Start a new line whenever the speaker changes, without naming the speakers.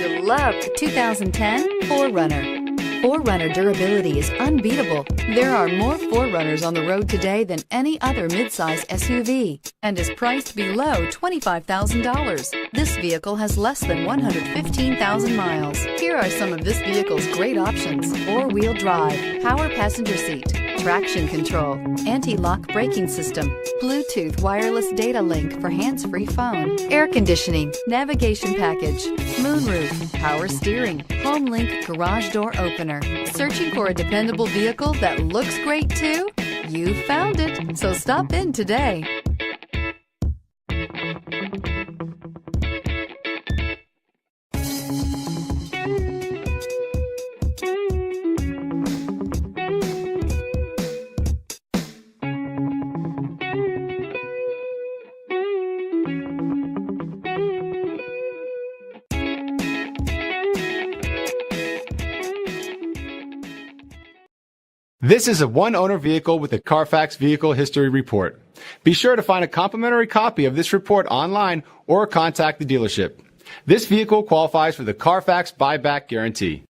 to love the 2010 4runner. 4runner durability is unbeatable. There are more 4runners on the road today than any other midsize SUV and is priced below $25,000. This vehicle has less than 115,000 miles. Here are some of this vehicle's great options: four-wheel drive, power passenger seat, traction control, anti-lock braking system, Bluetooth wireless data link for hands-free phone, air conditioning, navigation package, moonroof, power steering, home link garage door opener. Searching for a dependable vehicle that looks great too? You found it, so stop in today.
This is a one-owner vehicle with a Carfax Vehicle History Report. Be sure to find a complimentary copy of this report online or contact the dealership. This vehicle qualifies for the Carfax Buyback Guarantee.